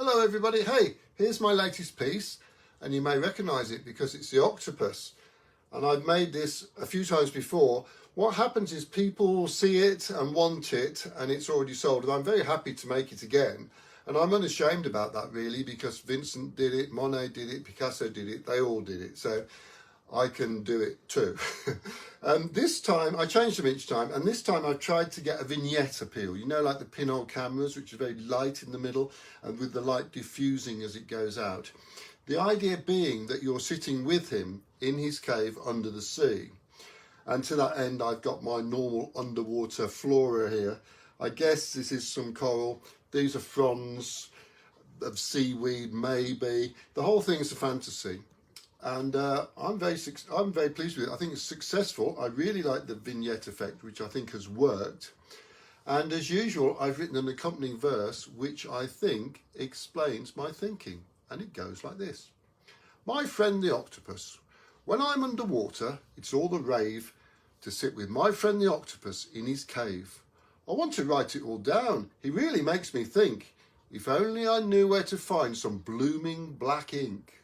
Hello everybody, hey, here's my latest piece, and you may recognise it because it's the octopus. And I've made this a few times before. What happens is people see it and want it, and it's already sold, and I'm very happy to make it again. And I'm unashamed about that really, because Vincent did it, Monet did it, Picasso did it, they all did it. So I can do it too. This time, I changed them each time, and this time I've tried to get a vignette appeal. You know, like the pinhole cameras, which is very light in the middle and with the light diffusing as it goes out. The idea being that you're sitting with him in his cave under the sea. And to that end, I've got my normal underwater flora here. I guess this is some coral. These are fronds of seaweed, maybe. The whole thing is a fantasy. And I'm very pleased with it. I think it's successful. I really like the vignette effect, which I think has worked. And as usual, I've written an accompanying verse, which I think explains my thinking. And it goes like this. My friend the octopus. When I'm underwater, it's all the rave to sit with my friend the octopus in his cave. I want to write it all down. He really makes me think. If only I knew where to find some blooming black ink.